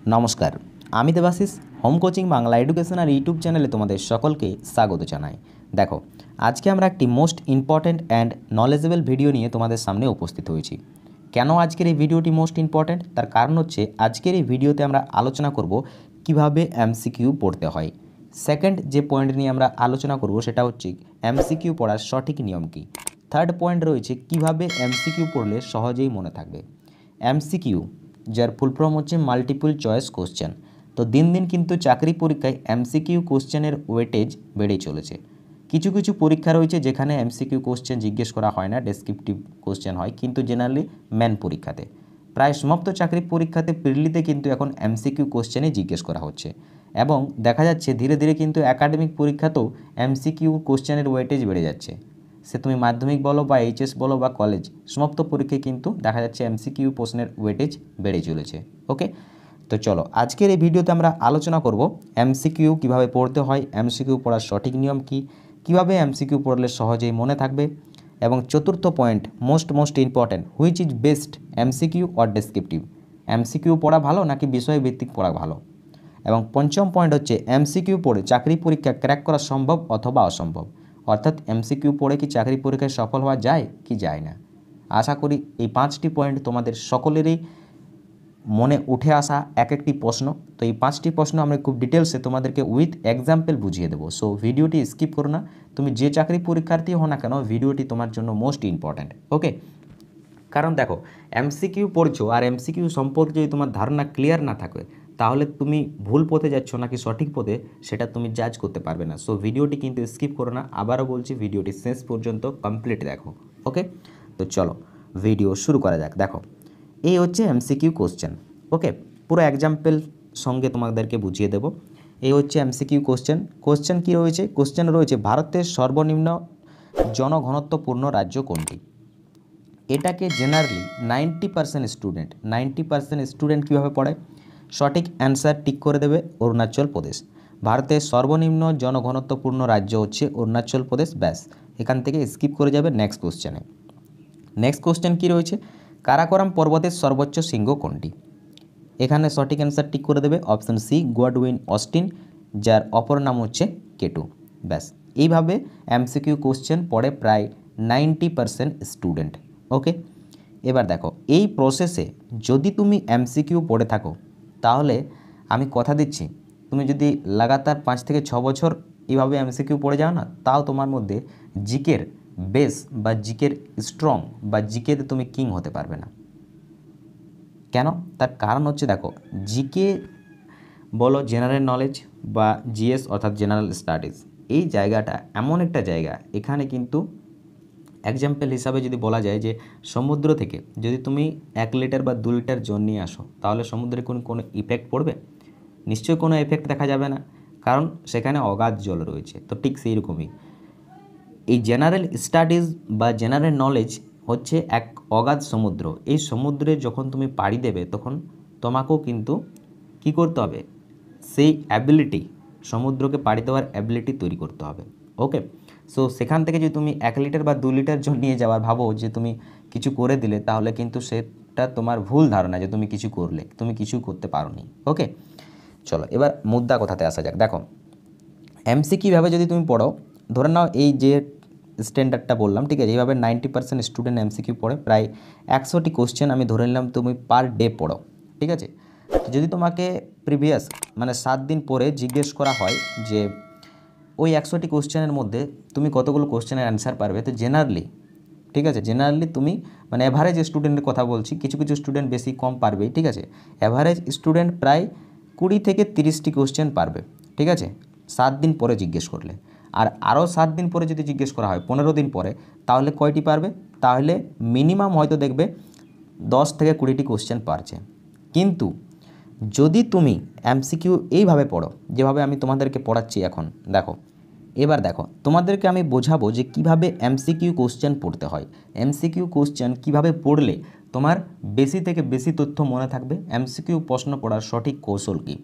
নমস্কার, আমি Debashis home coaching Bangla education আর ইউটিউব চ্যানেলে তোমাদের সকলকে স্বাগত জানাই। দেখো, আজকে আমরা একটি most important and knowledgeable video নিয়ে তোমাদের সামনে উপস্থিত হয়েছি। কেন আজকের এই ভিডিওটি মোস্ট ইম্পর্ট্যান্ট? তার কারণ হচ্ছে আজকের এই ভিডিওতে আমরা আলোচনা করব কিভাবে এমসিকিউ পড়তে হয়। সেকেন্ড যে পয়েন্ট নিয়ে আমরা আলোচনা করব সেটা হচ্ছে এমসিকিউ পড়ার সঠিক নিয়ম কী। থার্ড পয়েন্ট রয়েছে কিভাবে এমসিকিউ পড়লে সহজেই মনে থাকবে। এমসিকিউ যার ফুল ফর্ম হচ্ছে মাল্টিপল চয়েস কোশ্চেন। তো দিন দিন কিন্তু চাকরি পরীক্ষায় এমসিকিউ কোশ্চেনের ওয়েটেজ বেড়েই চলেছে। কিছু কিছু পরীক্ষা রয়েছে যেখানে এমসিকিউ কোশ্চেন জিজ্ঞেস করা হয় না, ডেসক্রিপটিভ কোশ্চেন হয়, কিন্তু জেনারেলি মেন পরীক্ষাতে প্রায় সমাপ্ত চাকরি পরীক্ষাতে প্রিলিতে কিন্তু এখন এমসিকিউ কোশ্চেনই জিজ্ঞেস করা হচ্ছে। এবং দেখা যাচ্ছে ধীরে ধীরে কিন্তু একাডেমিক পরীক্ষাতেও এমসিকিউ কোশ্চেনের ওয়েটেজ বেড়ে যাচ্ছে। সে তুমি মাধ্যমিক বলো বা এইচএস বলো বা কলেজ, সমাপ্ত পরীক্ষায় কিন্তু দেখা যাচ্ছে এমসিকিউ প্রশ্নের ওয়েটেজ বেড়ে চলেছে। ওকে, তো চলো আজকের এই ভিডিওতে আমরা আলোচনা করব এমসিকিউ কীভাবে পড়তে হয়, এমসিকিউ পড়ার সঠিক নিয়ম কী, কীভাবে এমসিকিউ পড়লে সহজেই মনে থাকবে, এবং চতুর্থ point most important, which is best MCQ or descriptive, MCQ পড়া ভালো নাকি বিষয়ভিত্তিক পড়া ভালো। এবং পঞ্চম পয়েন্ট হচ্ছে এমসিকিউ পড়ে চাকরি পরীক্ষা ক্র্যাক করা সম্ভব অথবা অসম্ভব, অর্থাৎ এমসিকিউ পড়ে কি চাকরি পরীক্ষায় সফল হওয়া যায় কি যায় না। আশা করি এই 5টি পয়েন্ট তোমাদের সকলেরই মনে উঠে আসা এক একটি প্রশ্ন। তো এই 5টি প্রশ্ন আমরা খুব ডিটেলসে তোমাদেরকে উইথ এক্সাম্পল বুঝিয়ে দেবো। সো ভিডিওটি স্কিপ করো না, তুমি যে চাকরি পরীক্ষার্থী হও না কেন ভিডিওটি তোমার জন্য মোস্ট ইম্পর্ট্যান্ট। ওকে, কারণ দেখো এমসিকিউ পড়ছো আর এমসিকিউ সম্পর্কে যদি তোমার ধারণা ক্লিয়ার না থাকে তাহলে তুমি ভুল পথে যাচ্ছ নাকি সঠিক পথে সেটা তুমি জাজ করতে পারবে না। সো ভিডিওটি কিন্তু স্কিপ করো না, আবারও বলছি ভিডিওটি শেষ পর্যন্ত কমপ্লিট দেখো। ওকে, তো চলো ভিডিও শুরু করা যাক। দেখো, এই হচ্ছে এমসিকিউ কোশ্চেন। ওকে, পুরো এক্সাম্পল সঙ্গে তোমাদেরকে বুঝিয়ে দেবো। এই হচ্ছে এমসিকিউ কোশ্চেন। কোশ্চেন কী রয়েছে? কোশ্চেন রয়েছে ভারতের সর্বনিম্ন জনঘনত্বপূর্ণ রাজ্য কোনটি। এটাকে জেনারেলি 90% স্টুডেন্ট কীভাবে পড়ে? সঠিক অ্যান্সার টিক করে দেবে অরুণাচল প্রদেশ। ভারতের সর্বনিম্ন জনঘনত্বপূর্ণ রাজ্য হচ্ছে অরুণাচল প্রদেশ। ব্যাস, এখান থেকে স্কিপ করে যাবে নেক্সট কোশ্চেনে। নেক্সট কোশ্চেন কী রয়েছে? কারাকোরাম পর্বতের সর্বোচ্চ শৃঙ্গ কোনটি? এখানে সঠিক অ্যান্সার টিক করে দেবে অপশান সি, গোয়াডউইন অস্টিন, যার অপর নাম হচ্ছে কেটু। ব্যাস, এইভাবে এমসিকিউ কোশ্চেন পড়ে প্রায় 90% স্টুডেন্ট। ওকে, এবার দেখো এই প্রসেসে যদি তুমি এমসিকিউ পড়ে থাকো তাহলে আমি কথা দিচ্ছি তুমি যদি লাগাতার 5 থেকে 6 বছর এইভাবে এমসিকিউ পড়ে যাও না, তাও তোমার মধ্যে জিকের বেস বা জিকের স্ট্রং বা জিকের তুমি কিং হতে পারবে না। কেন? তার কারণ হচ্ছে দেখো, জিকে বলো, জেনারেল নলেজ বা জিএস অর্থাৎ জেনারেল স্টাডিজ, এই জায়গাটা এমন একটা জায়গা, এখানে কিন্তু এক্সাম্পল হিসাবে যদি বলা যায় যে সমুদ্র থেকে যদি তুমি 1 লিটার বা 2 লিটার জল নিয়ে আসো তাহলে সমুদ্রে কোনো ইফেক্ট পড়বে? নিশ্চয়ই কোনো এফেক্ট দেখা যাবে না, কারণ সেখানে অগাধ জল রয়েছে। তো ঠিক সেই রকমই এই জেনারেল স্টাডিজ বা জেনারেল নলেজ হচ্ছে এক অগাধ সমুদ্র। এই সমুদ্রে যখন তুমি পাড়ি দেবে তখন তোমাকেও কিন্তু কী করতে হবে? সেই অ্যাবিলিটি, সমুদ্রকে পাড়ি দেওয়ার অ্যাবিলিটি তৈরি করতে হবে। ওকে, সো সেখান থেকে যদি তুমি 1 লিটার বা 2 লিটার জল নিয়ে যাওয়ার ভাবো যে তুমি কিছু করে দিলে, তাহলে কিন্তু সেটা তোমার ভুল ধারণা যে তুমি কিছু করলে, তুমি কিছু করতে পারোনি। ওকে, চলো এবার মুদ্রা কথাতে আসা যাক। দেখো, এমসিকিউভাবে যদি তুমি পড়ো, ধরে নাও এই যে স্ট্যান্ডার্ডটা বললাম, ঠিক আছে, এইভাবে 90% স্টুডেন্ট এমসিকিউ পড়ে, প্রায় 100টি কোশ্চেন আমি ধরে নিলাম তুমি পার ডে পড়ো, ঠিক আছে। তো যদি তোমাকে প্রিভিয়াস মানে 7 দিন পরে জিজ্ঞেস করা হয় যে ওই 100টি কোশ্চেনের মধ্যে তুমি কতগুলো কোশ্চেনের অ্যান্সার পারবে, তো জেনারেলি, ঠিক আছে, জেনারেলি তুমি মানে অ্যাভারেজ স্টুডেন্টের কথা বলছি, কিছু কিছু স্টুডেন্ট বেশি কম পারবেই, ঠিক আছে, অ্যাভারেজ স্টুডেন্ট প্রায় 20 থেকে 30টি কোশ্চেন পারবে, ঠিক আছে, 7 দিন পরে জিজ্ঞেস করলে। আর আরও 7 দিন পরে যদি জিজ্ঞেস করা হয় 15 দিন পরে, তাহলে কয়টি পারবে? তাহলে মিনিমাম হয়তো দেখবে 10 থেকে 20টি কোশ্চেন পারছে। কিন্তু যদি তুমি এমসিকিউ এইভাবে পড়ো যেভাবে আমি তোমাদেরকে পড়াচ্ছি এখন, দেখো এবার দেখো তোমাদেরকে আমি বোঝাবো যে কিভাবে এমসিকিউ কোশ্চেন পড়তে হয়, এমসিকিউ কোশ্চেন কিভাবে পড়লে তোমার বেশি থেকে বেশি তথ্য মনে থাকবে, এমসিকিউ প্রশ্ন পড়ার সঠিক কৌশল কী।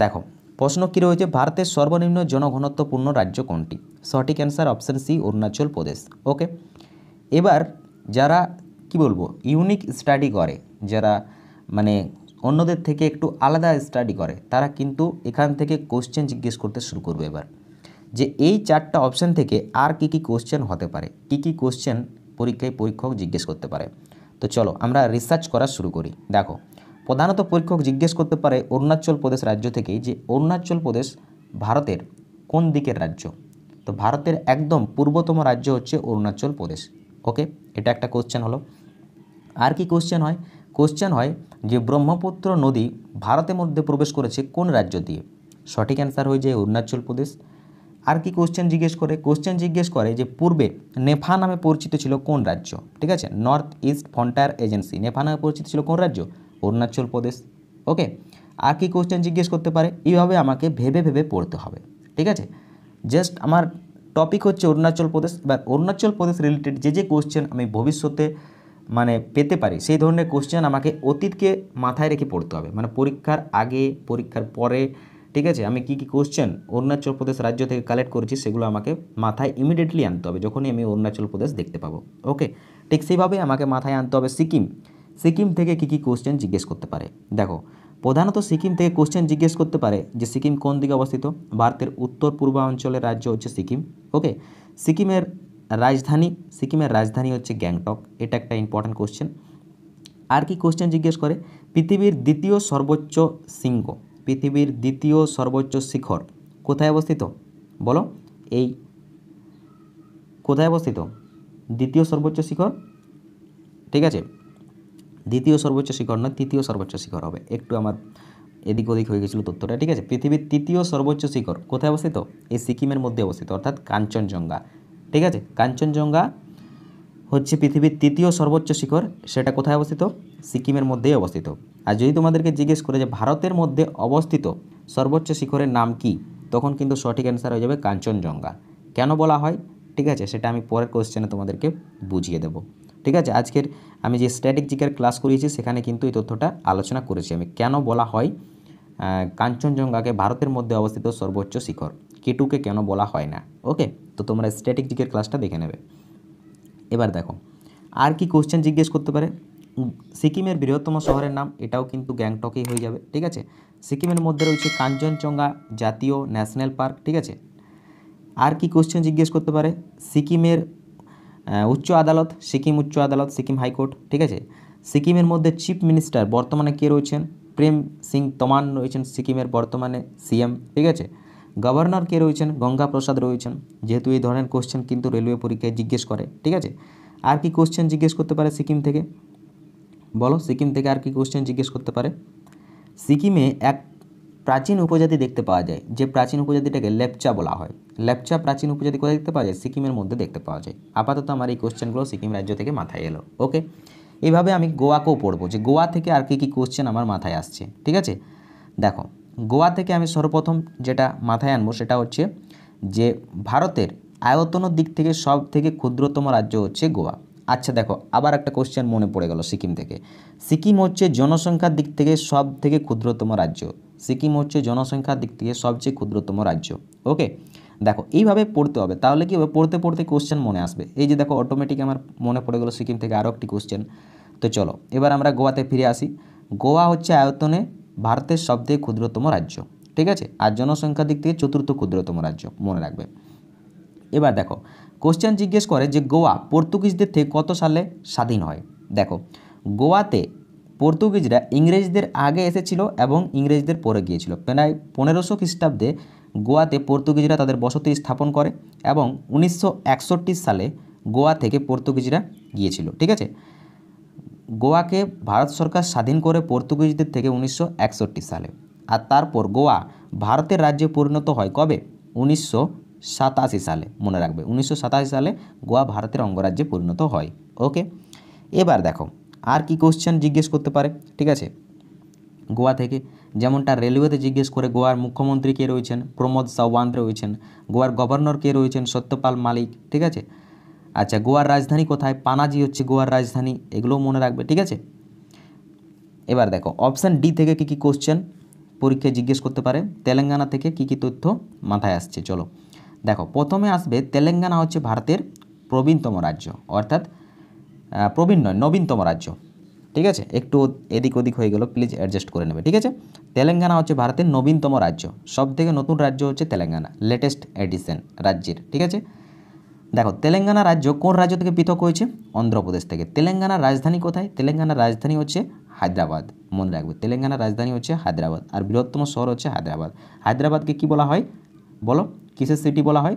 দেখো প্রশ্ন কী রয়েছে? ভারতের সর্বনিম্ন জনঘনত্বপূর্ণ রাজ্য কোনটি? সঠিক answer option C, Arunachal Pradesh. ওকে, এবার যারা কি বলবো ইউনিক স্টাডি করে, যারা মানে অন্যদের থেকে একটু আলাদা স্টাডি করে তারা কিন্তু এখান থেকে কোশ্চেন জিজ্ঞেস করতে শুরু করবে এবার, যে এই 4টা অপশান থেকে আর কি কোশ্চেন হতে পারে, কি কোশ্চেন পরীক্ষায় পরীক্ষক জিজ্ঞেস করতে পারে। তো চলো আমরা রিসার্চ করা শুরু করি। দেখো, প্রধানত পরীক্ষক জিজ্ঞেস করতে পারে অরুণাচল প্রদেশ রাজ্য থেকেই যে অরুণাচল প্রদেশ ভারতের কোন দিকের রাজ্য। তো ভারতের একদম পূর্বতম রাজ্য হচ্ছে অরুণাচল প্রদেশ। ওকে, এটা একটা কোশ্চেন হলো। আর কি কোশ্চেন হয়? কোশ্চেন হয় যে ব্রহ্মপুত্র নদী ভারতের মধ্যে প্রবেশ করেছে কোন রাজ্য দিয়ে? সঠিক অ্যান্সার হয়ে যায় অরুণাচল প্রদেশ। আর কি কোশ্চেন জিজ্ঞেস করে? কোশ্চেন জিজ্ঞেস করে যে পূর্বে নেফা নামে পরিচিত ছিল কোন রাজ্য? ঠিক আছে, north east frontier agency NEFA নামে পরিচিত ছিল কোন রাজ্য? অরুণাচল প্রদেশ। ওকে, আর কি কোশ্চেন জিজ্ঞেস করতে পারে? এইভাবে আমাকে ভেবে ভেবে পড়তে হবে। ঠিক আছে, জাস্ট আমার টপিক হচ্ছে অরুণাচল প্রদেশ। এবার অরুণাচল প্রদেশ রিলেটেড যে কোশ্চেন আমি ভবিষ্যতে মানে পেতে পারি সেই ধরনের কোশ্চেন আমাকে অতীতকে মাথায় রেখে পড়তে হবে, মানে পরীক্ষার আগে পরীক্ষার পরে। ঠিক আছে, আমি কি কোশ্চেন অরুণাচল প্রদেশ রাজ্য থেকে কালেক্ট করেছি সেগুলো আমাকে মাথায় ইমিডিয়েটলি আনতে হবে যখনই আমি অরুণাচল প্রদেশ দেখতে পাবো। ওকে, ঠিক সেইভাবে আমাকে মাথায় আনতে হবে সিকিম থেকে কি কোশ্চেন জিজ্ঞেস করতে পারে। দেখো, প্রধানত সিকিম থেকে কোশ্চেন জিজ্ঞেস করতে পারে যে সিকিম কোন দিকে অবস্থিত? ভারতের উত্তর পূর্বাঞ্চলের রাজ্য হচ্ছে সিকিম। ওকে, সিকিমের রাজধানী হচ্ছে গ্যাংটক। এটা একটা ইম্পর্ট্যান্ট কোশ্চেন। আর কি কোশ্চেন জিজ্ঞেস করে? পৃথিবীর দ্বিতীয় সর্বোচ্চ শিখর কোথায় অবস্থিত? বলো, এই কোথায় অবস্থিত দ্বিতীয় সর্বোচ্চ শিখর? ঠিক আছে, দ্বিতীয় সর্বোচ্চ শিখর নয়, তৃতীয় সর্বোচ্চ শিখর হবে। একটু আমার এদিক ওদিক হয়ে গেছিলো তথ্যটা। ঠিক আছে, পৃথিবীর তৃতীয় সর্বোচ্চ শিখর কোথায় অবস্থিত? এই সিকিমের মধ্যে অবস্থিত, অর্থাৎ কাঞ্চনজঙ্ঘা। ঠিক আছে, কাঞ্চনজঙ্ঘা হচ্ছে পৃথিবীর তৃতীয় সর্বোচ্চ শিখর। সেটা কোথায় অবস্থিত? সিকিমের মধ্যেই অবস্থিত। আর যদি তোমাদেরকে জিজ্ঞেস করে যে ভারতের মধ্যে অবস্থিত সর্বোচ্চ শিখরের নাম কি, তখন কিন্তু সঠিক অ্যান্সার হয়ে যাবে কাঞ্চনজঙ্ঘা। কেন বলা হয়? ঠিক আছে, সেটা আমি পরের কোশ্চেনে তোমাদেরকে বুঝিয়ে দেবো। ঠিক আছে, আজকের আমি যে স্ট্যাটিক জিকের ক্লাস করিয়েছি সেখানে কিন্তু এই তথ্যটা আলোচনা করেছি আমি, কেন বলা হয় কাঞ্চনজঙ্ঘাকে ভারতের মধ্যে অবস্থিত সর্বোচ্চ শিখর, কেটুকে কেন বলা হয় না। ওকে, তো তোমরা স্ট্যাটিক জিকের ক্লাসটা দেখে নেবে। এবার দেখো, আর কি কোশ্চেন জিজ্ঞেস করতে পারে? সিকিমের বৃহত্তম শহরের নাম, এটাও কিন্তু গ্যাংটকেই হয়ে যাবে। ঠিক আছে, সিকিমের মধ্যে রয়েছে কাঞ্চনজঙ্ঘা জাতীয় ন্যাশনাল পার্ক। ঠিক আছে, আর কি কোশ্চেন জিজ্ঞেস করতে পারে? সিকিমের উচ্চ আদালত, সিকিম উচ্চ আদালত, সিকিম হাইকোর্ট। ঠিক আছে, সিকিমের মধ্যে চিফ মিনিস্টার বর্তমানে কে রয়েছেন? প্রেম সিং তমান রয়েছেন সিকিমের বর্তমানে সিএম। ঠিক আছে, গভর্নর কে রয়েছেন? গঙ্গা প্রসাদ রয়েছেন। যেহেতু এই ধরনের কোশ্চেন কিন্তু রেলওয়ে পরীক্ষায় জিজ্ঞেস করে। ঠিক আছে, আর কি কোশ্চেন জিজ্ঞেস করতে পারে সিকিম থেকে? বলো, সিকিম থেকে আর কি কোশ্চেন জিজ্ঞেস করতে পারে? সিকিমে এক প্রাচীন উপজাতি দেখতে পাওয়া যায়, যে প্রাচীন উপজাতিটাকে লেপচা বলা হয়। লেপচা প্রাচীন উপজাতি কোথায় দেখতে পাওয়া যায়? সিকিমের মধ্যে দেখতে পাওয়া যায়। আপাতত আমার এই কোশ্চেনগুলো সিকিম রাজ্য থেকে মাথায় এলো। ওকে, এইভাবে আমি গোয়াকেও পড়বো, যে গোয়া থেকে আর কি কোশ্চেন আমার মাথায় আসছে। ঠিক আছে, দেখো, গোয়া থেকে আমি সর্বপ্রথম যেটা মাথায় আনবো সেটা হচ্ছে যে ভারতের আয়তনের দিক থেকে সব থেকে ক্ষুদ্রতম রাজ্য হচ্ছে গোয়া। আচ্ছা দেখো, আবার একটা কোশ্চেন মনে পড়ে গেল সিকিম থেকে। সিকিম হচ্ছে জনসংখ্যার দিক থেকে সব থেকে ক্ষুদ্রতম রাজ্য। সিকিম হচ্ছে জনসংখ্যার দিক থেকে সবচেয়ে ক্ষুদ্রতম রাজ্য। ওকে, দেখো এইভাবে পড়তে হবে, তাহলে কি হবে? পড়তে পড়তে কোশ্চেন মনে আসবে। এই যে দেখো, অটোমেটিক আমার মনে পড়ে গেলো সিকিম থেকে আরও একটি কোশ্চেন। তো চলো এবার আমরা গোয়াতে ফিরে আসি। গোয়া হচ্ছে আয়তনে ভারতের সবথেকে ক্ষুদ্রতম রাজ্য। ঠিক আছে, আর জনসংখ্যার দিক থেকে চতুর্থ ক্ষুদ্রতম রাজ্য, মনে রাখবে। এবার দেখো, কোশ্চেন জিজ্ঞেস করে যে গোয়া পর্তুগিজদের থেকে কত সালে স্বাধীন হয়? দেখো, গোয়াতে পর্তুগিজরা ইংরেজদের আগে এসেছিল এবং ইংরেজদের পরে গিয়েছিল। প্রায় 1500 খ্রিস্টাব্দে গোয়াতে পর্তুগিজরা তাদের বসতি স্থাপন করে এবং 1961 সালে গোয়া থেকে পর্তুগিজরা গিয়েছিল। ঠিক আছে, গোয়াকে ভারত সরকার স্বাধীন করে পর্তুগিজদের থেকে 1961 সালে। আর তারপর গোয়া ভারতের রাজ্যে পরিণত হয় কবে? 1987 সালে, মনে রাখবে 1987 সালে গোয়া ভারতের অঙ্গরাজ্যে পরিণত হয়। ওকে, এবার দেখো আর কি কোশ্চেন জিজ্ঞেস করতে পারে। ঠিক আছে, গোয়া থেকে যেমনটা রেলওয়েতে জিজ্ঞেস করে, গোয়ার মুখ্যমন্ত্রী কে রয়েছেন? প্রমোদ সাওয়ান্ত রয়েছেন। গোয়ার গভর্নর কে রয়েছেন? সত্যপাল মালিক। ঠিক আছে, আচ্ছা গোয়ার রাজধানী কোথায়? পানাজি হচ্ছে গোয়ার রাজধানী। এগুলোও মনে রাখবে। ঠিক আছে, এবার দেখো অপশান ডি থেকে কি কোশ্চেন পরীক্ষায় জিজ্ঞেস করতে পারে? তেলেঙ্গানা থেকে কি তথ্য মাথায় আসছে? চলো দেখো, প্রথমে আসবে তেলেঙ্গানা হচ্ছে ভারতের প্রবীণতম রাজ্য, অর্থাৎ প্রবীণ নয়, নবীনতম রাজ্য। ঠিক আছে, একটু এদিক ওদিক হয়ে গেল, প্লিজ অ্যাডজাস্ট করে নেবে। ঠিক আছে, তেলেঙ্গানা হচ্ছে ভারতের নবীনতম রাজ্য, সব থেকে নতুন রাজ্য হচ্ছে তেলেঙ্গানা, লেটেস্ট এডিশন রাজ্যের। ঠিক আছে, দেখো তেলেঙ্গানা রাজ্য কোন রাজ্য থেকে পৃথক হয়েছে? অন্ধ্রপ্রদেশ থেকে। তেলেঙ্গানার রাজধানী কোথায়? তেলেঙ্গানার রাজধানী হচ্ছে হায়দ্রাবাদ, মনে রাখবে তেলেঙ্গানার রাজধানী হচ্ছে হায়দ্রাবাদ, আর বৃহত্তম শহর হচ্ছে হায়দ্রাবাদ। হায়দ্রাবাদকে কি বলা হয় বলো, কিসের সিটি বলা হয়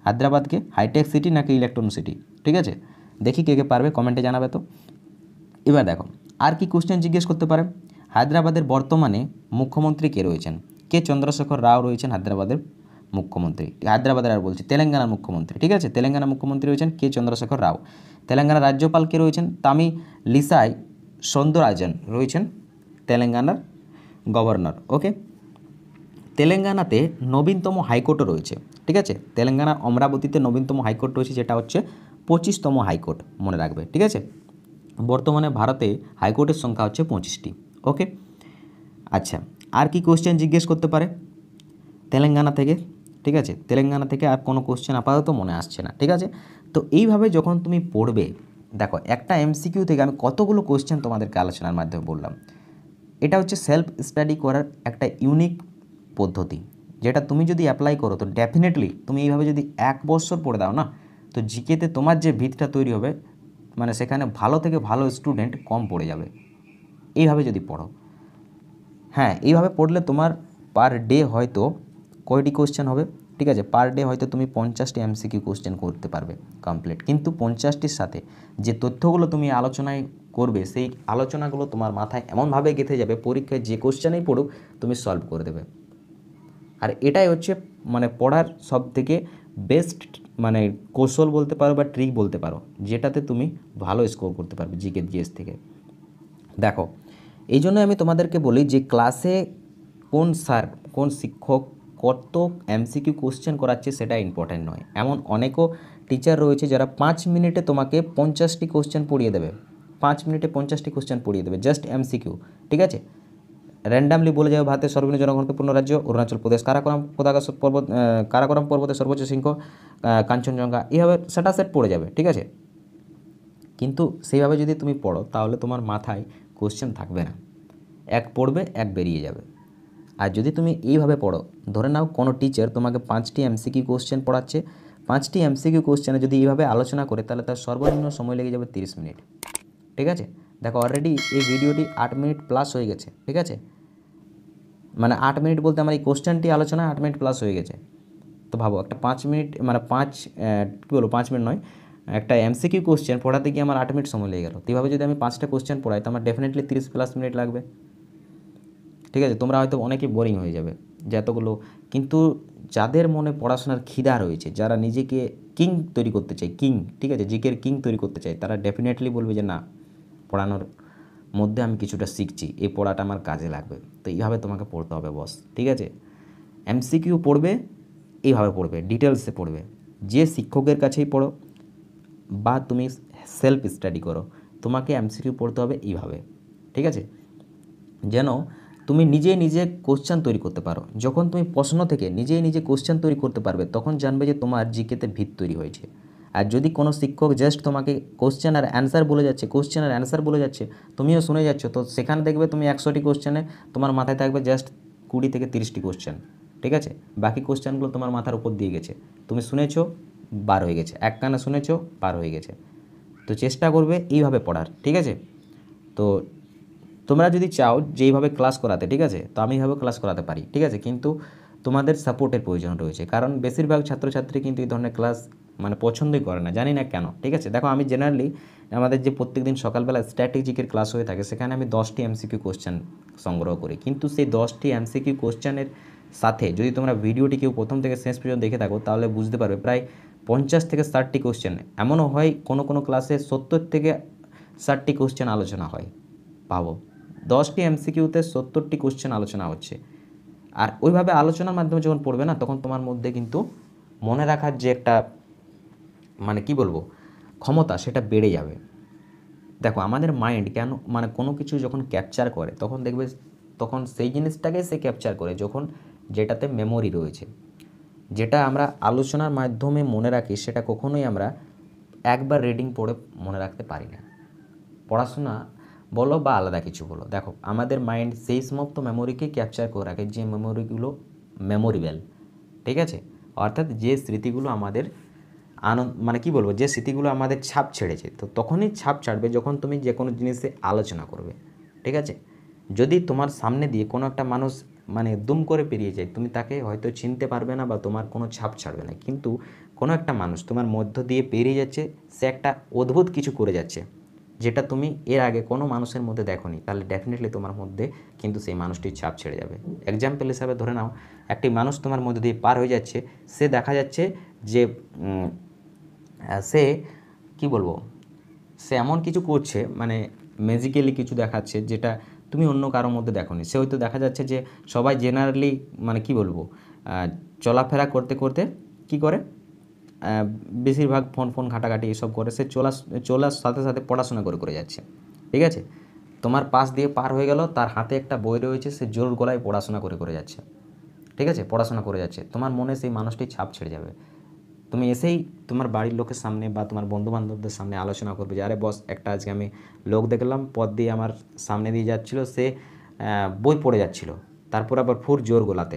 হায়দ্রাবাদকে? হাইটেক সিটি নাকি ইলেকট্রন সিটি? ঠিক আছে, দেখি কে কে পারবে, কমেন্টে জানাবে তো। এবার দেখো আর কি কোশ্চেন জিজ্ঞেস করতে পারে। হায়দ্রাবাদের বর্তমানে মুখ্যমন্ত্রী কে রয়েছেন? কে চন্দ্রশেখর রাও রয়েছেন হায়দ্রাবাদের মুখ্যমন্ত্রী। হায়দ্রাবাদের আর বলছি, তেলেঙ্গানার মুখ্যমন্ত্রী। ঠিক আছে, তেলেঙ্গানার মুখ্যমন্ত্রী রয়েছেন কে চন্দ্রশেখর রাও। তেলেঙ্গানার রাজ্যপাল কে রয়েছেন? তামিলিসাই সৌন্দররাজন রয়েছেন তেলেঙ্গানার গভর্নর। ওকে, তেলেঙ্গানাতে নবীনতম হাইকোর্টও রয়েছে। ঠিক আছে, তেলেঙ্গানার অমরাবতীতে নবীনতম হাইকোর্ট রয়েছে, যেটা হচ্ছে 25তম হাইকোর্ট, মনে রাখবে। ঠিক আছে, বর্তমানে ভারতে হাইকোর্টের সংখ্যা হচ্ছে 25টি। ওকে, আচ্ছা আর কি কোশ্চেন জিজ্ঞেস করতে পারে তেলেঙ্গানা থেকে? ঠিক আছে, তেলেঙ্গানা থেকে আর কোনো কোশ্চেন আপাতত মনে আসছে না। ঠিক আছে, তো এইভাবে যখন তুমি পড়বে, দেখো একটা এমসিকিউ থেকে আমি কতগুলো কোশ্চেন তোমাদেরকে আলোচনার মাধ্যমে বললাম। এটা হচ্ছে সেলফ স্টাডি করার একটা ইউনিক পদ্ধতি, যেটা তুমি যদি অ্যাপ্লাই করো তো ডেফিনেটলি তুমি এইভাবে যদি 1 বছর পড়ে দাও না, তো জিকেতে তোমার যে ভিতটা তৈরি হবে, মানে সেখানে ভালো থেকে ভালো স্টুডেন্ট কম পড়ে যাবে এইভাবে যদি পড়ো। হ্যাঁ, এইভাবে পড়লে তোমার পার ডে হয়তো কয়টি কোশ্চেন হবে? ঠিক আছে, পার ডে হয়তো তুমি 50টি এমসিকিউ কোশ্চেন করতে পারবে কমপ্লিট, কিন্তু 50টির সাথে যে তথ্যগুলো তুমি আলোচনায় করবে, সেই আলোচনাগুলো তোমার মাথায় এমনভাবে গেঁথে যাবে, পরীক্ষায় যে কোশ্চেনেই পড়ুক তুমি সলভ করে দেবে। আর এটাই হচ্ছে মানে পড়ার সবথেকে বেস্ট মানে কৌশল বলতে পারো বা ট্রিক বলতে পারো, যেটাতে তুমি ভালো স্কোর করতে পারবে জিকে জিএস থেকে। দেখো এই জন্য আমি তোমাদেরকে বলি যে ক্লাসে কোন স্যার কোন শিক্ষক কত এমসিকিউ কোশ্চেন করাচ্ছে সেটা ইম্পর্ট্যান্ট নয়। এমন অনেকও টিচার রয়েছে যারা 5 মিনিটে তোমাকে 50টি কোশ্চেন পড়িয়ে দেবে, 5 মিনিটে 50টি কোশ্চেন পড়িয়ে দেবে জাস্ট এমসিকিউ। ঠিক আছে, র্যান্ডামলি বলে যাবে ভারতের সর্বনিম্ন জনঘনত্বপূর্ণ রাজ্য অরুণাচল প্রদেশ, কারাকোরাম পর্বতের সর্বোচ্চ শৃঙ্গ কাঞ্চনজঙ্ঘা, এইভাবে সেটা সেট পড়ে যাবে। ঠিক আছে, কিন্তু সেইভাবে যদি তুমি পড়ো তাহলে তোমার মাথায় কোশ্চেন থাকবে না, এক পড়বে এক বেরিয়ে যাবে। আর যদি তুমি এইভাবে পড়ো, ধরে নাও কোনো টিচার তোমাকে 5টি এমসিকিউ কোশ্চেন পড়াচ্ছে, 5টি এমসিকিউ কোশ্চেনে যদি এইভাবে আলোচনা করে তাহলে তার সর্বনিম্ন সময় লেগে যাবে 30 মিনিট। ঠিক আছে, দেখো অলরেডি এই ভিডিওটি 8 মিনিট প্লাস হয়ে গেছে। ঠিক আছে, মানে 8 মিনিট বলতে আমার এই কোশ্চেনটি আলোচনা 8 মিনিট প্লাস হয়ে গেছে। তো ভাবো একটা 5 মিনিট মানে কী বলবো 5 মিনিট নয়, একটা এমসিকিউ কোশ্চেন পড়াতে গিয়ে আমার 8 মিনিট সময় লেগে গেল। তো এইভাবে যদি আমি 5টা কোশ্চেন পড়াই তো আমার ডেফিনেটলি 30+ মিনিট লাগবে। ঠিক আছে, তোমরা হয়তো অনেকেই বোরিং হয়ে যাবে যে এতগুলো, কিন্তু যাদের মনে পড়াশোনার খিদা রয়েছে, যারা নিজেকে কিং তৈরি করতে চায়, কিং, ঠিক আছে, জিকের কিং তৈরি করতে চায়, তারা ডেফিনেটলি বলবে যে না, পড়ানোর মধ্যে আমি কিছুটা শিখছি, এই পড়াটা আমার কাজে লাগবে। তো এইভাবে তোমাকে পড়তে হবে বস। ঠিক আছে, এমসিকিউ পড়বে এইভাবে পড়বে, ডিটেলসে পড়বে, যে শিক্ষকের কাছেই পড়ো বা তুমি সেলফ স্টাডি করো, তোমাকে এমসিকিউ পড়তে হবে এইভাবে। ঠিক আছে, যেন তুমি নিজে কোশ্চেন তৈরি করতে পারো। যখন তুমি প্রশ্ন থেকে নিজে কোশ্চেন তৈরি করতে পারবে তখন জানবে যে তোমার জিকেতে ভিত তৈরি হয়েছে। আর যদি কোনো শিক্ষক জাস্ট তোমাকে কোশ্চেন আর অ্যান্সার বলে যাচ্ছে, কোশ্চেন আর অ্যান্সার বলে যাচ্ছে, তুমিও শুনে যাচ্ছ, তো সেখানে দেখবে তুমি 100টি কোশ্চেনে তোমার মাথায় থাকবে জাস্ট 20 থেকে 30টি কোশ্চেন। ঠিক আছে, বাকি কোশ্চেনগুলো তোমার মাথার উপর দিয়ে গেছে, তুমি শুনেছো বার হয়ে গেছে, এক কানে শুনেছো বার হয়ে গেছে। তো চেষ্টা করবে এইভাবে পড়ার। ঠিক আছে, তো তোমরা যদি চাও যে এইভাবে ক্লাস করাতে, ঠিক আছে, তো আমি এইভাবে ক্লাস করাতে পারি। ঠিক আছে, কিন্তু তোমাদের সাপোর্টের প্রয়োজন রয়েছে, কারণ বেশিরভাগ ছাত্রছাত্রী কিন্তু এই ধরনের ক্লাস মানে পছন্দই করে না, জানি না কেন। ঠিক আছে, দেখো আমি জেনারেলি আমাদের যে প্রত্যেকদিন সকালবেলা স্ট্র্যাটেজিকের ক্লাস হয়ে থাকে সেখানে আমি 10টি এমসিকিউ কোশ্চেন সংগ্রহ করি, কিন্তু সেই 10টি এমসিকিউ কোশ্চেনের সাথে যদি তোমরা ভিডিওটি কেউ প্রথম থেকে শেষ পর্যন্ত দেখে থাকো তাহলে বুঝতে পারবে প্রায় 50 থেকে 60টি কোশ্চেন, এমনও হয় কোনো ক্লাসে 70 থেকে 60টি কোশ্চেন আলোচনা হয়। পাবো 10টি এমসিকিউতে 70টি কোশ্চেন আলোচনা হচ্ছে। আর ওইভাবে আলোচনার মাধ্যমে যখন পড়বে না তখন তোমার মধ্যে কিন্তু মনে রাখার যে একটা মানে কি বলবো ক্ষমতা, সেটা বেড়ে যাবে। দেখো আমাদের মাইন্ড কেন মানে কোনো কিছু যখন ক্যাপচার করে তখন দেখবে তখন সেই জিনিসটাকে সে ক্যাপচার করে যখন যেটাতে মেমোরি রয়েছে। যেটা আমরা আলোচনার মাধ্যমে মনে রাখি সেটা কখনোই আমরা একবার রিডিং পড়ে মনে রাখতে পারি না। পড়াশোনা বলো বা আলাদা কিছু বলো, দেখো আমাদের মাইন্ড সেই সমস্ত মেমোরিকে ক্যাপচার করে রাখে যে মেমোরিগুলো মেমোরেবল, ঠিক আছে, অর্থাৎ যে স্মৃতিগুলো আমাদের মানে কি বলবো, যে স্মৃতিগুলো আমাদের ছাপ ছেড়েছে। তো তখনই ছাপ ছাড়বে যখন তুমি যে কোনো জিনিসে আলোচনা করবে, ঠিক আছে। যদি তোমার সামনে দিয়ে কোনো একটা মানুষ মানে দুম করে পেরিয়ে যায়, তুমি তাকে হয়তো চিনতে পারবে না বা তোমার কোনো ছাপ ছাড়বে না, কিন্তু কোনো একটা মানুষ তোমার মধ্য দিয়ে পেরিয়ে যাচ্ছে, সে একটা অদ্ভুত কিছু করে যাচ্ছে যেটা তুমি এর আগে কোনো মানুষের মধ্যে দেখোনি, তাহলে ডেফিনেটলি তোমার মধ্যে কিন্তু সেই মানুষটির ছাপ ছেড়ে যাবে। এক্সাম্পল হিসাবে ধরে নাও, একটি মানুষ তোমার মধ্যে দিয়ে পার হয়ে যাচ্ছে, সে দেখা যাচ্ছে যে সে কি বলবো, সে এমন কিছু করছে মানে ম্যাজিক্যালি কিছু দেখাচ্ছে যেটা তুমি অন্য কারোর মধ্যে দেখোনি। সে হয়তো দেখা যাচ্ছে যে সবাই জেনারেলি মানে কি বলবো, চলাফেরা করতে করতে কি করে, বেশিরভাগ ফোন ঘাটাঘাটি এসব করে, সে চলার সাথে সাথে পড়াশোনা করে যাচ্ছে, ঠিক আছে। তোমার পাশ দিয়ে পার হয়ে গেল, তার হাতে একটা বই রয়েছে, সে জোর গলায় পড়াশোনা করে যাচ্ছে, ঠিক আছে, পড়াশোনা করে যাচ্ছে। তোমার মনে সেই মানুষটির ছাপ ছেড়ে যাবে। তুমি এসেই তোমার বাড়ির লোকের সামনে বা তোমার বন্ধুবান্ধবদের সামনে আলোচনা করবে যে আরে বস, একটা আজকে আমি লোক দেখলাম পথ দিয়ে আমার সামনে দিয়ে যাচ্ছিল, সে বই পড়ে যাচ্ছিল, তারপর আবার ফুর জোর গোলাতে।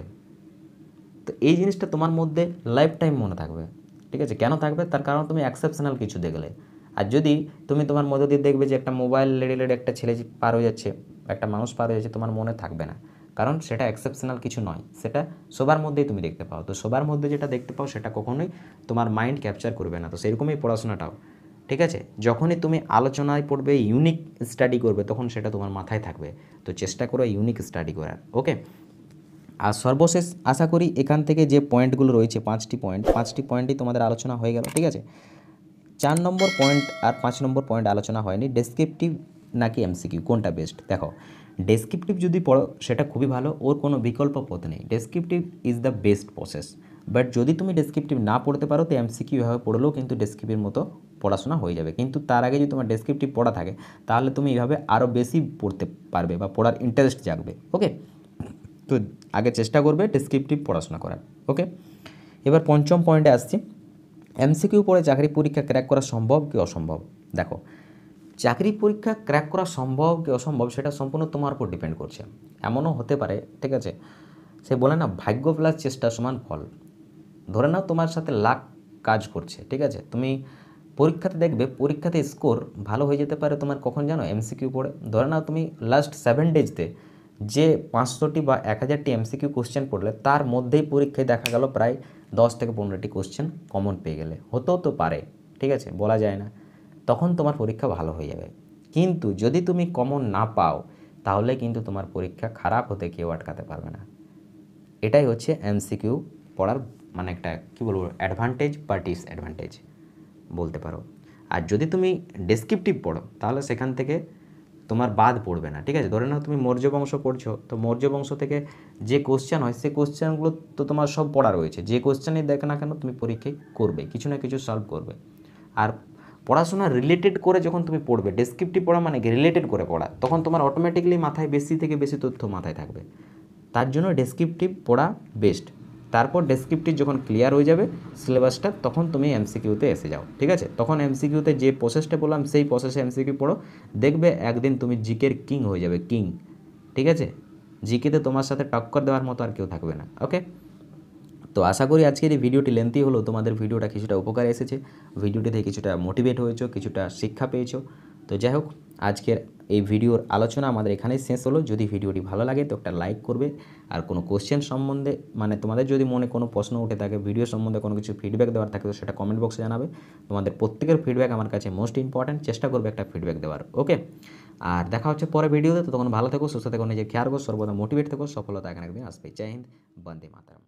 তো এই জিনিসটা তোমার মধ্যে লাইফ টাইম মনে থাকবে, ঠিক আছে। কেন থাকবে? তার কারণ তুমি এক্সেপশনাল কিছু দেখলে। আর যদি তুমি তোমার মধ্যে দিয়ে দেখবে যে একটা মোবাইল লেডি একটা ছেলে পার হয়ে যাচ্ছে, একটা মানুষ পার হয়ে যাচ্ছে, তোমার মনে থাকবে না, কারণ সেটা এক্সেপশনাল কিছু নয়, সেটা সবার মধ্যেই তুমি দেখতে পাও। তো সবার মধ্যে যেটা দেখতে পাও সেটা কখনোই তোমার মাইন্ড ক্যাপচার করবে না। তো সেরকমই পড়াশোনাটাও, ঠিক আছে। যখনই তুমি আলোচনায় পড়বে, ইউনিক স্টাডি করবে, তখন সেটা তোমার মাথায় থাকবে। তো চেষ্টা করো ইউনিক স্টাডি করার, ওকে। আর সর্বশেষ আশা করি এখান থেকে যে পয়েন্টগুলো রয়েছে, 5টি পয়েন্টই তোমাদের আলোচনা হয়ে গেল, ঠিক আছে। 4 নম্বর পয়েন্ট আর 5 নম্বর পয়েন্ট আলোচনা হয়নি, ডেসক্রিপটিভ নাকি এমসিকিউ কোনটা বেস্ট। দেখো, ডেসক্রিপটিভ যদি পড়ো সেটা খুবই ভালো, ওর কোনো বিকল্প পথ নেই, descriptive is the best process. But যদি তুমি ডেসক্রিপটিভ না পড়তে পারো, তো এমসিকিউ এভাবে পড়লেও কিন্তু ডেসক্রিপটিভের মতো পড়াশোনা হয়ে যাবে। কিন্তু তার আগে যদি তোমার ডেসক্রিপটিভ পড়া থাকে, তাহলে তুমি এইভাবে আরও বেশি পড়তে পারবে বা পড়ার ইন্টারেস্ট জাগবে, ওকে। তো আগে চেষ্টা করবে ডেসক্রিপটিভ পড়াশোনা করার, ওকে। এবার 5ম পয়েন্টে আসছি, এমসিকিউ পড়ে চাকরি পরীক্ষা ক্র্যাক করা সম্ভব কি অসম্ভব। দেখো, চাকরি পরীক্ষা ক্র্যাক করা সম্ভব কি অসম্ভব সেটা সম্পূর্ণ তোমার উপর ডিপেন্ড করছে। এমনও হতে পারে, ঠিক আছে, সে বলে না ভাগ্য প্লাস চেষ্টা সমান ফল। ধরে নাও তোমার সাথে লাক কাজ করছে, ঠিক আছে, তুমি পরীক্ষাতে দেখবে পরীক্ষাতে স্কোর ভালো হয়ে যেতে পারে তোমার, কখন জানো, এমসিকিউ পড়ে। ধরে নাও তুমি লাস্ট 7 ডেজতে যে 500টি বা 1000টি এমসিকিউ কোশ্চেন পড়লে, তার মধ্যেই পরীক্ষায় দেখা গেল প্রায় 10 থেকে 15টি কোশ্চেন কমন পেয়ে গেলে, হতেও তো পারে, ঠিক আছে, বলা যায় না। তখন তোমার পরীক্ষা ভালো হয়ে যাবে। কিন্তু যদি তুমি কমন না পাও, তাহলে কিন্তু তোমার পরীক্ষা খারাপ হতে কেউ আটকাতে পারবে না। এটাই হচ্ছে এমসিকিউ পড়ার মানে একটা কী বলবো, অ্যাডভান্টেজ বা ডিসঅ্যাডভান্টেজ বলতে পারো। আর যদি তুমি ডেসক্রিপটিভ পড়ো, তাহলে সেখান থেকে তোমার বাদ পড়বে না, ঠিক আছে। ধরে নাও তুমি মৌর্য বংশ পড়ছো, তো মৌর্য বংশ থেকে যে কোশ্চেন হয়, সেই কোশ্চেনগুলো তো তোমার সব পড়া রয়েছে, যে কোশ্চেনই দেখো না কেন তুমি পরীক্ষায় করবে, কিছু না কিছু সলভ করবে। আর পড়াশোনা রিলেটেড করে যখন তুমি পড়বে, ডেসক্রিপটিভ পড়া মানে রিলেটেড করে পড়া, তখন তোমার অটোমেটিকলি মাথায় বেশি থেকে বেশি তথ্য মাথায় থাকবে। তার জন্য ডেসক্রিপটিভ পড়া বেস্ট। তারপর ডেসক্রিপটিভ যখন ক্লিয়ার হয়ে যাবে সিলেবাসটা, তখন তুমি এমসিকিউতে এসে যাও, ঠিক আছে। তখন এমসিকিউতে যে প্রসেসটা বললাম সেই প্রসেসে এমসিকিউ পড়ো, দেখবে একদিন তুমি জিকের কিং হয়ে যাবে, কিং, ঠিক আছে। জিকেতে তোমার সাথে টক্কর দেওয়ার মতো আর কেউ থাকবে না, ওকে। তো আশা করি আজকের এই ভিডিওটি লেন্থি হলো, তোমাদের ভিডিওটা কিছুটা উপকারে এসেছে, ভিডিওটি থেকে কিছুটা মোটিভেট হয়েছো, কিছুটা শিক্ষা পেয়েছো। তো যাই হোক, আজকের এই ভিডিওর আলোচনা আমাদের এখানেই শেষ হলো। যদি ভিডিওটি ভালো লাগে তো একটা লাইক করবে। আর কোনো কোশ্চেন সম্বন্ধে মানে তোমাদের যদি মনে কোনো প্রশ্ন উঠে থাকে, ভিডিও সম্বন্ধে কোনো কিছু ফিডব্যাক দেওয়ার থাকে, তো সেটা কমেন্ট বক্সে জানাবে। তোমাদের প্রত্যেকের ফিডব্যাক আমার কাছে মোস্ট ইম্পর্ট্যান্ট, চেষ্টা করবে একটা ফিডব্যাক দেওয়ার, ওকে। আর দেখা হচ্ছে পরে ভিডিওতে, তো তখন ভালো থেকো, সুস্থ থেকো, নিজের খেয়াল রাখো, সর্বদা মোটিভেট থেকো, সফলতা এখানে একদিন আসবে। জয় হিন্দ, বন্দে মাতরম।